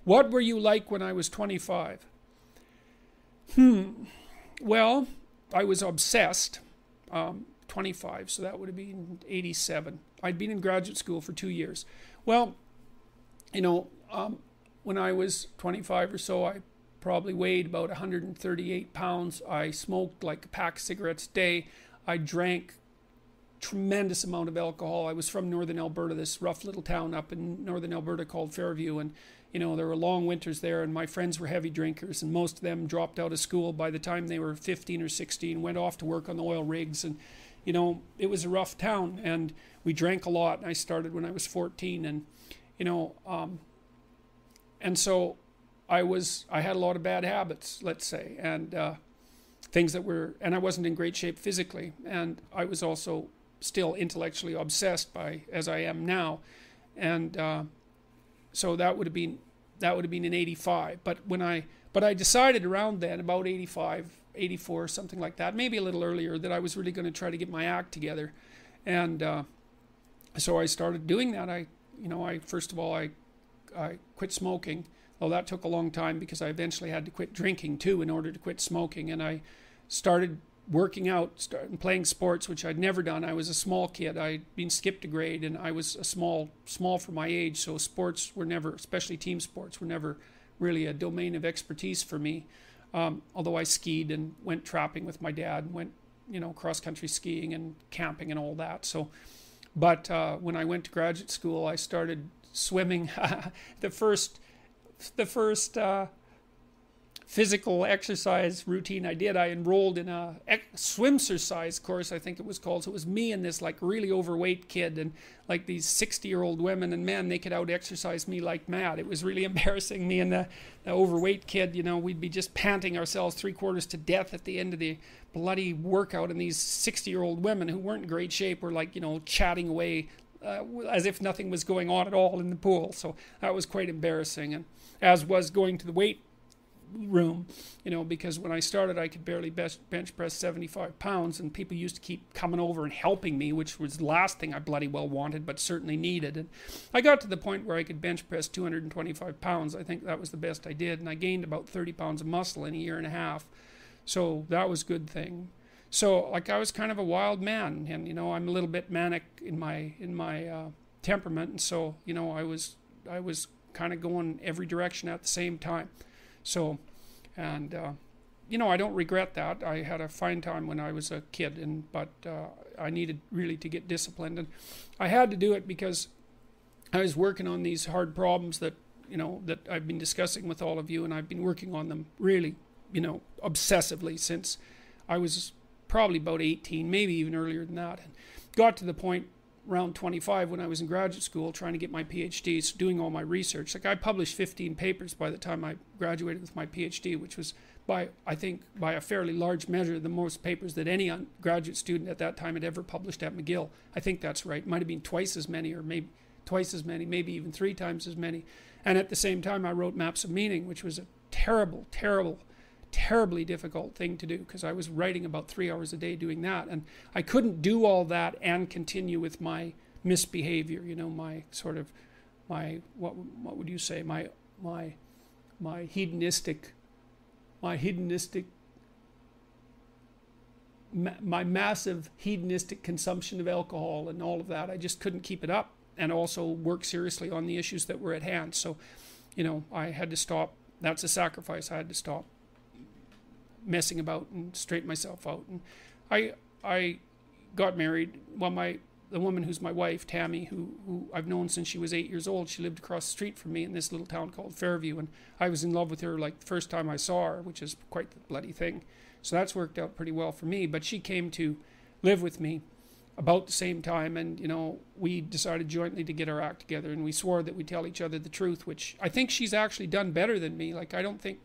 What were you like when I was 25? Well, I was obsessed. 25, so that would have been 87. I'd been in graduate school for 2 years. Well, you know, when I was 25 or so, I probably weighed about 138 pounds. I smoked like a pack of cigarettes a day. I drank tremendous amount of alcohol. I was from northern Alberta, this rough little town up in northern Alberta called Fairview, and you know, there were long winters there, and my friends were heavy drinkers, and most of them dropped out of school by the time they were 15 or 16, went off to work on the oil rigs, and you know, it was a rough town, and we drank a lot. I started when I was 14, and you know, and so I had a lot of bad habits, let's say, and things that were, and I wasn't in great shape physically, and I was also still intellectually obsessed by, as I am now, and so that would have been in 85. But I decided around then, about 85, 84, something like that, maybe a little earlier, that I was really going to try to get my act together, and so I started doing that. I first of all I quit smoking. Well, that took a long time because I eventually had to quit drinking too in order to quit smoking, and I started working out, started playing sports, which I'd never done. I was a small kid. I'd been skipped a grade, and I was a small for my age, so sports were never, especially team sports, were never really a domain of expertise for me. Although I skied and went trapping with my dad, and went, you know, cross-country skiing and camping and all that. So, but when I went to graduate school, I started swimming. the first physical exercise routine I did, I enrolled in a swimsercise course, I think it was called. So it was me and this like really overweight kid, and like these 60-year-old women and men, they could out exercise me like mad. It was really embarrassing. Me and the overweight kid, you know, we'd be just panting ourselves 3/4 to death at the end of the bloody workout, and these 60-year-old women who weren't in great shape were like, you know, chatting away as if nothing was going on at all in the pool. So that was quite embarrassing, and as was going to the weight room, you know, because when I started I could barely bench press 75 pounds, and people used to keep coming over and helping me, which was the last thing I bloody well wanted, but certainly needed. And I got to the point where I could bench press 225 pounds. I think that was the best I did, and I gained about 30 pounds of muscle in a year and a half, so that was a good thing. So like I was kind of a wild man, and you know, I'm a little bit manic in my temperament, and so you know, I was kind of going every direction at the same time. So, and you know, I don't regret that. I had a fine time when I was a kid, but I needed really to get disciplined, and I had to do it because I was working on these hard problems that, you know, that I've been discussing with all of you, and I've been working on them really, you know, obsessively since I was probably about 18, maybe even earlier than that, and got to the point around 25 when I was in graduate school trying to get my PhD, so doing all my research. Like I published 15 papers by the time I graduated with my PhD, which was I think by a fairly large measure the most papers that any graduate student at that time had ever published at McGill. I think that's right. It might have been twice as many, or maybe twice as many, maybe even 3 times as many. And at the same time I wrote Maps of Meaning, which was a terribly difficult thing to do, because I was writing about 3 hours a day doing that, and I couldn't do all that and continue with my misbehavior, you know, my sort of my what would you say, my hedonistic my massive hedonistic consumption of alcohol and all of that. I just couldn't keep it up, and also work seriously on the issues that were at hand. So, you know, I had to stop. That's a sacrifice. I had to stop messing about and straighten myself out. And I got married. Well, the woman who's my wife, Tammy, who I've known since she was 8 years old, she lived across the street from me in this little town called Fairview, and I was in love with her like the first time I saw her, which is quite the bloody thing. So that's worked out pretty well for me. But she came to live with me about the same time, and you know, we decided jointly to get our act together, and we swore that we'd tell each other the truth, which I think she's actually done better than me. Like I don't think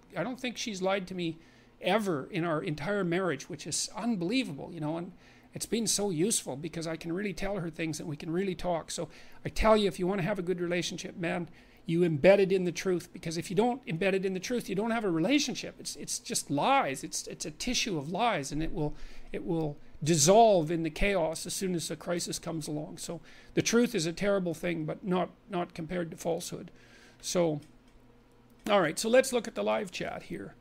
she's lied to me ever in our entire marriage, which is unbelievable, you know, and it's been so useful because I can really tell her things and we can really talk. So I tell you, if you want to have a good relationship, man, you embed it in the truth, because if you don't embed it in the truth, you don't have a relationship. It's just lies. It's a tissue of lies, and it will dissolve in the chaos as soon as a crisis comes along. So the truth is a terrible thing, but not compared to falsehood. So All right, so let's look at the live chat here.